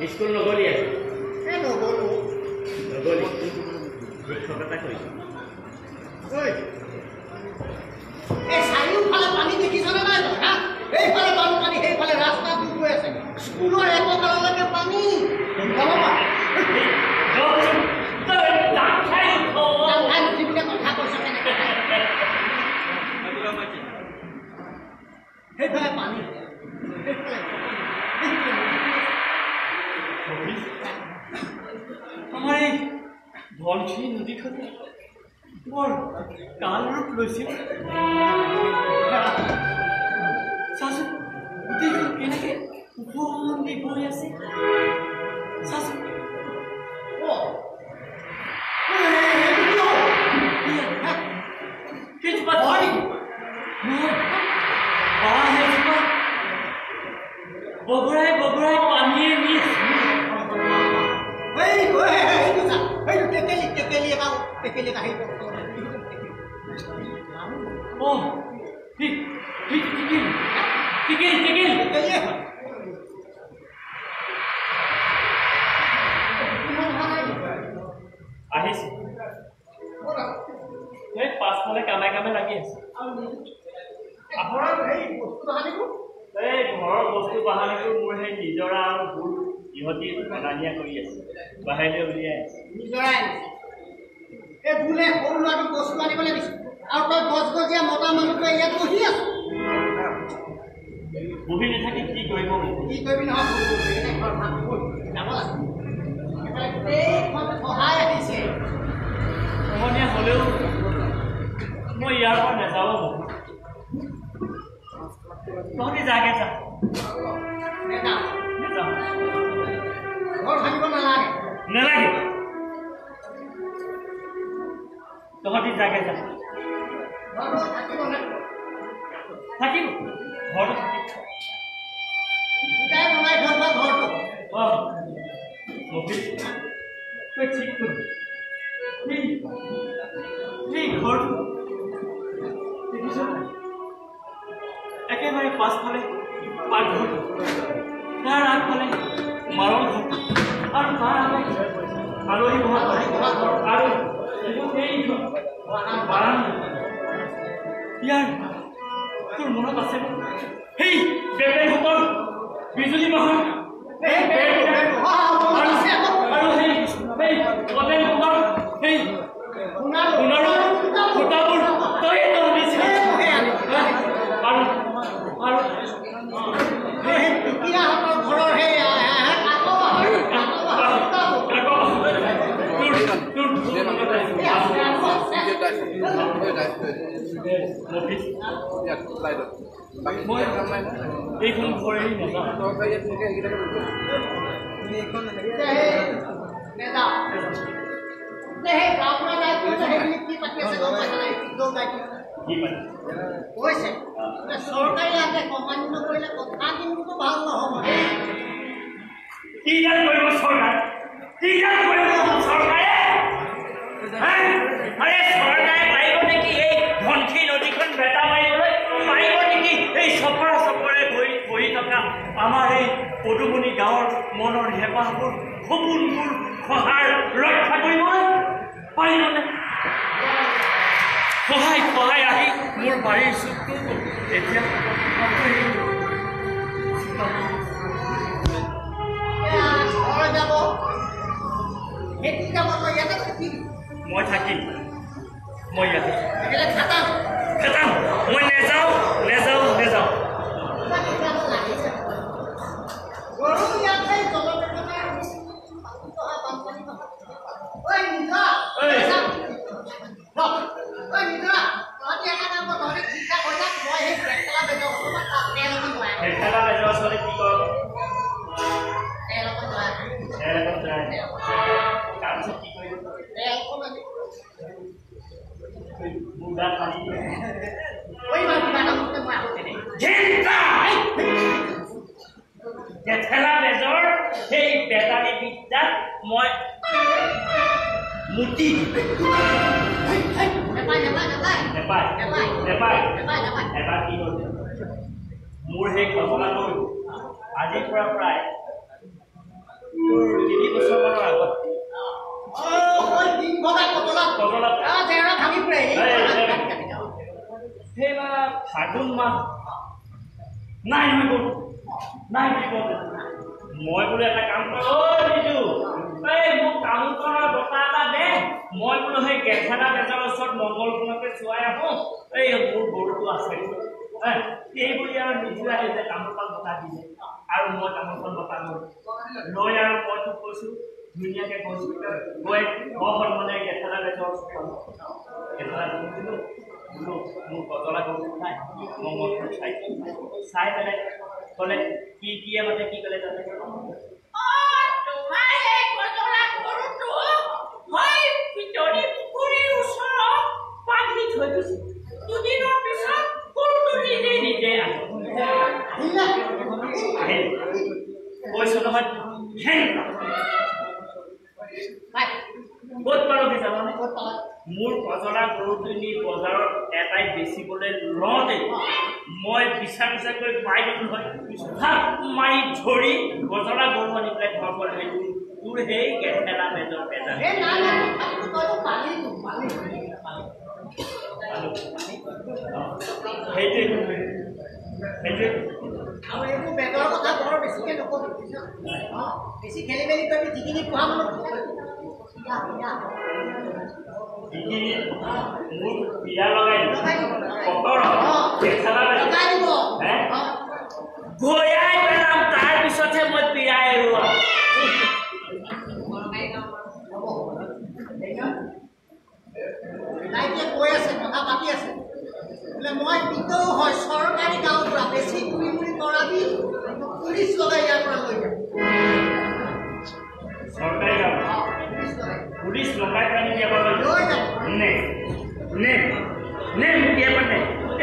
school নগলি চাৰিওফালে পানী দেখিছনে নাই এইফালে বানপানী সেইফালে ৰাস্তা গৈ আছে স্কুলৰ এককাললৈকে পানী কথা কৈছ সেইফালে পানী আমাৰ এই ধনশিৰি নদীখনে বৰ কাল ৰূপ লৈছিল চাচোন গোটেইখন কেনেকে উপন্দি বৈ আছে চাচোন বগৰাই বগৰাই পানীয়ে নি আহিছে এই পাছফালে কামে কামে লাগি আছে এই ঘৰৰ বস্তু বাহানিবোৰ মোৰ সেই নিজৰা আৰু ভুল ইহঁতি অনানিয়া কৰি আছে বাহিৰলৈ উলিয়াই আছে নিজৰাই এই ভুলে সৰু ল'ৰাটোক বস্তু আনিবলৈ দিছে আৰু তই গছগছীয়া মতা মানুহটোৱে ইয়াত বহি আছ বহি নাথাকি কি কৰিব কি কৰিবি নহয় যাব লাগে সহায় আহিছে সমনীয়া হ'লেও মই ইয়াৰ পৰা নাযাব তহঁতি যাগে যা নাযাওঁ ঘৰ ভাঙিব নালাগে নালাগে তহঁতি যাগে যা থাকিব ঘৰটো থাকিব বনাই থোৱা ঘৰটো তই ঠিক কৰি এই ঘৰটো দেখিছ একেবাৰে পাছফালে পাকঘৰটো তাৰ আগফালে মাৰৰ ঘৰ আৰু তাৰ আগত আলহী বহা ঘৰ আৰু সেই বাৰান্দা ইয়াৰ তোৰ মনত আছে সেই বেবেলহঁতৰ বিজুলী বাহন আৰু সেই কলেজহঁতৰ সেই সোণাৰো সূতাবোৰ তই দিছিলি আৰু ঘৰৰ সেই মই এইখন ঘৰেই নাযাওঁ চৰকাৰী লাগে কমানি নকৰিলে কথা কিন্তু ভাল নহ'ব কি কাম কৰিব চৰকাৰ কি কাম কৰিব চৰকাৰে চৰকাৰে পাৰিব নেকি এই ধনশিৰি নদীখন বেটা মাৰিবলৈ পাৰিব নেকি এই চপৰা চপৰে বহি থকা আমাৰ এই পদুমণি গাঁৱৰ মনৰ হেঁপাহবোৰ সপোনবোৰ সহায় ৰক্ষা কৰিবলৈ পাৰিবনে সহায় আহি মোৰ বাৰীৰ চুকটো এতিয়া যাব খেতি যাব তই ইয়াতে থাকিবি মই থাকিম মই ইয়াতে খাটাম মই নেযাওঁ Oi, mas গেথেলা বেজৰ সেই বেটাৰী বিদ্যাত মই মুটি এবাৰ কি হ'ল মোৰ সেই ঘটনাটো আজিৰ পৰা প্ৰায় 3 বছৰমানৰ আগত ফাগুন মাহ নাই নহয় নাই মই বোলো এটা কাম কৰিছো মোক তামোল খনৰ বটা এটা দে মই বোলো সেই গেথেলা বেজৰ ওচৰত মংগলখনকে চোৱাই আহোঁ এই মোৰ গৰুটো আছে এই বুলি আৰু নিজে আহি যে তামোলখন বটা দিলে আৰু মই তামোলখন বটা লৈ আৰু মই তোক কৈছোঁ ধুনীয়াকৈ কৈছোঁ গৈ মানে গেথেলা বেজৰ গেথেলা দিলোঁ বোলো মোৰ গজলা গৰু নাই মংগলখন চাই পেলাই ক'লে কি মানে কি ক'লে জানে কৈছো নহয় ক'ত পাৰোঁ জানানে মোৰ কজলা গৰুটো নি বজাৰত এটাই বেচিবলৈ লওঁতে মই বিচাৰকৈ পাই দিলোঁ নহয় মাৰি ধৰি গজলা গৰু আনি পেলাই ঘৰ পৰা তোৰ সেই গেথেলা বেজৰ বেজাৰ আৰু এইবোৰ বেগৰ কথা বৰ বেছিকৈ নকবি বেছি খেলি মেলি কৰি যিখিনি পোৱা মানুহ তাৰ পিছতহে মই পিৰাই এৰোৱা কৈ আছে কথা পাতি আছে বোলে মই পিতৌ হয় চৰকাৰী গাঁৱৰ পৰা বেছি ঘূৰি ঘূৰি কৰাবি পুলিচ লগাই ইয়াৰ পৰা লৈ যাম চৰকাৰী গাঁও পুলিচ লগাই পানি যাব লৈ যাম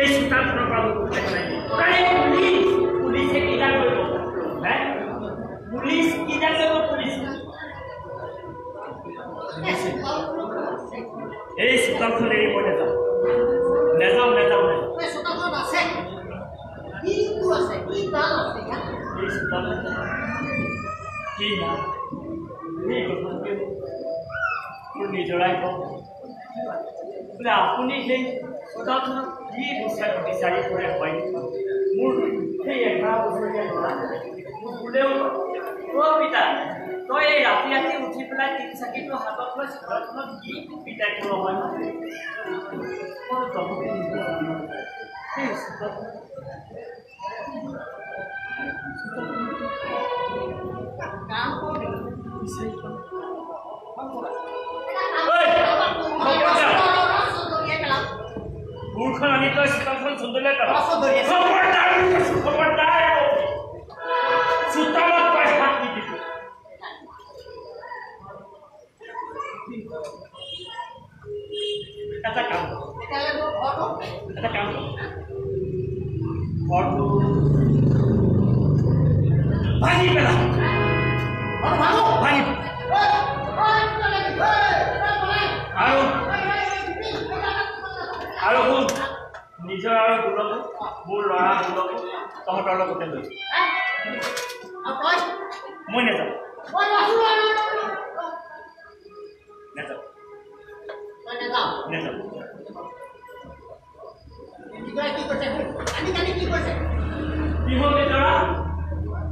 এই চোতালখনৰ পৰা পুলিচে কিনা কৰিব পুলিচ কিনা কৰিব পুলিচ এই চোতালখন এৰি মই নেযাওঁ চোতালখন আছে কিটো আছে কি কাম আছে এই চোতালখন কি নাম এই কথাকে মোৰ নিজৰাই কওঁ বোলে আপুনি সেই চোতালখনত কি বিচাৰি ফুৰে হয় মোৰ সেই 11 বছৰীয়া ল'ৰা মোক বোলেও পিতা তই এই ৰাতি উঠি পেলাই তিনিচাকিটো হাতত লৈ চোতালখনত কি পিতাই ফুৰ হয় গুৰখন আনি তই চোতালখন চুন্দৰীয়াই চোতালত তই হাত দি দিবি এটা কাম ঘৰটো ভাঙি পেলা আৰু নিজৰ আৰু গোলকো মোৰ ল'ৰা গোলকো তহঁতৰ লগতে লৈ মই নেযাওঁ কি হ'ল ল'ৰা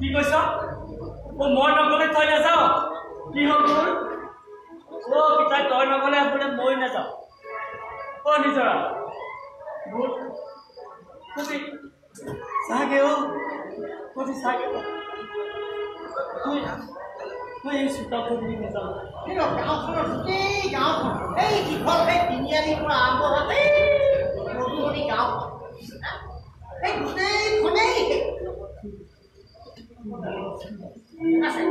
কি কৈছ মই নগ'লে তই নাযাওঁ কি হ'ল তোৰ পিতা তই নগ'লে বোলে মই নাযাওঁ নিজৰা চাগে চাগে মই এই চোতালখন বুলি নাযাওঁ গাঁওখনৰ গোটেই গাঁওখন এই দীঘল সেই তিনিআলিৰ পৰা আৰম্ভ হোৱা মধুমণি গাঁওখন এই গোটেইখনেই আছে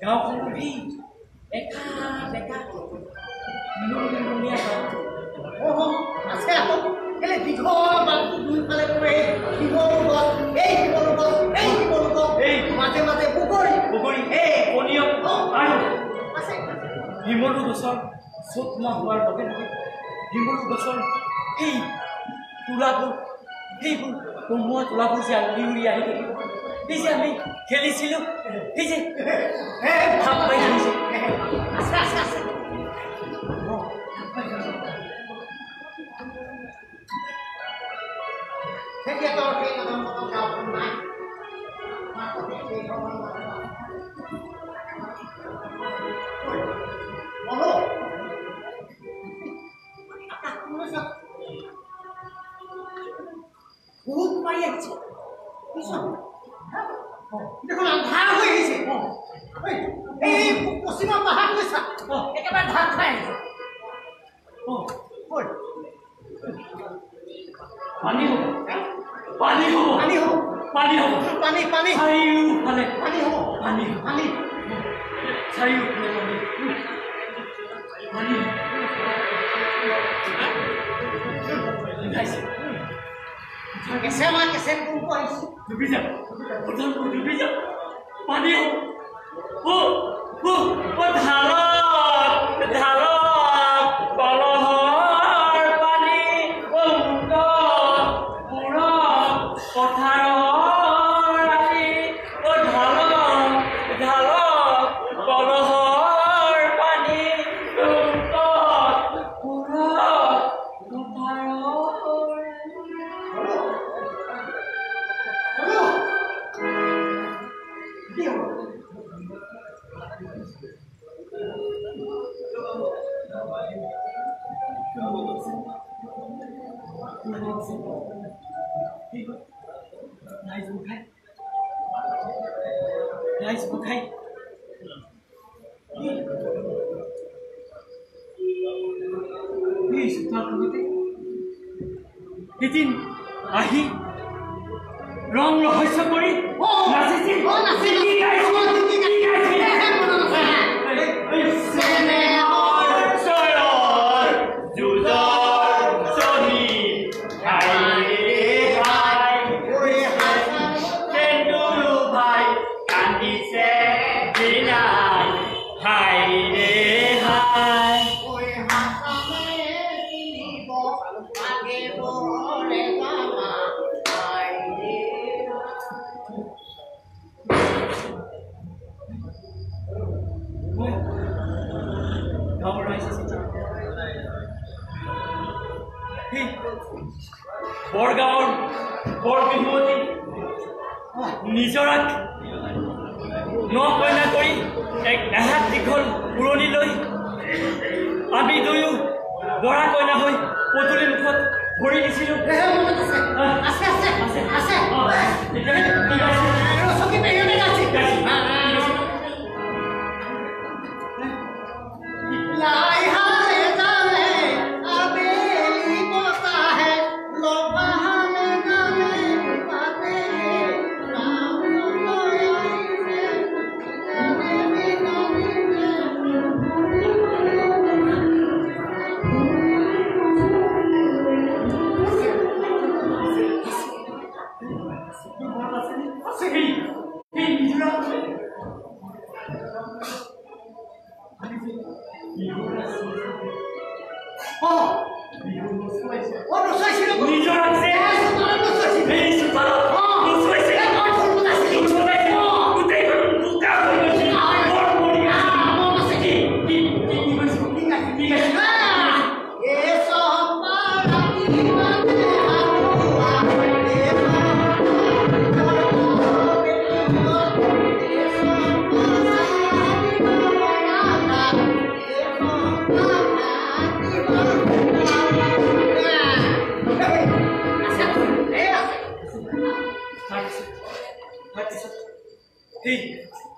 গাঁওখনৰ একা বেকা দীঘল বাটটো দুইফালে পৰে শিৱৰ গছ এই শিৱৰ গছ এই শিৱৰ গছ এই মাজে মাজে পুখুৰী পুখুৰী এই পনীয় আৰু আছে শিমলু গছৰ চ'ত মাহ হোৱাৰ লগে লগে শিমলু গছৰ সেই তোলাবোৰ সেইবোৰ কমোৱা তোলাবোৰ যে উৰি উৰি আহি থাকিব এই যে আমি খেলিছিলোঁ এই যে ভাব পাই আহিছে আছে আছে আছে তেতিয়াৰ সেই নদন গাঁওখন নাই বহুত মাৰি আহিছে দেখোন আন্ধাৰ হৈ আহিছে এই পশ্চিমৰ পাহাৰটো চা একেবাৰে ঢাক খাই আহিছে পানী হ'ব পানী হ'ব পানী হ'ব পানী হ'ব পানী পানী চাৰিওফালে পানী হ'ব পানী পানী চাৰিওফালে পানী কেঁচে মই কেঁচে কোনটো আহিছোঁ ডুবি যাম প্ৰথমটো ডুবি যাম পানী হ'ব ঢালক ঢালক কলহৰ পানী মুক্ত পুৰক পথাৰৰ ৰাতি ঢালক ঢালক কলহৰ পানী মুক্ত পুৰক এদিন আহি ৰং ৰহস্য কৰি বৰগাঁৱৰ বৰ বিহুৱতী নিজৰাক ন কইনা কৰি এক এহাত দীঘল পুৰণি লৈ আমি দুয়ো দৰা কইনা হৈ পদূলি মুখত ভৰি দিছিলোঁ আছে আছে আছে আছে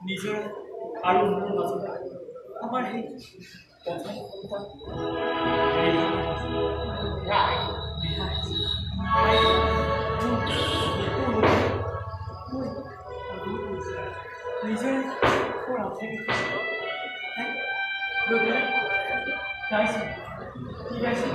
নিজৰ আৰু মোৰ মাজত আমাৰ সেই প্ৰথম নিজৰে গাইছে কি গাইছে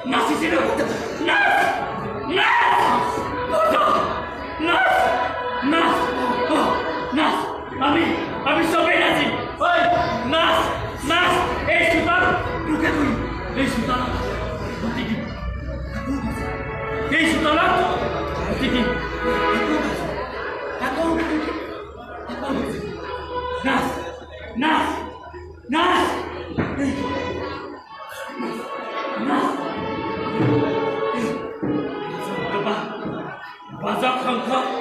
না এই চোতালত প্ৰতিদিন এই চোতালত প্ৰতিদিন নাচ নাচ নাচ বাজক শংখ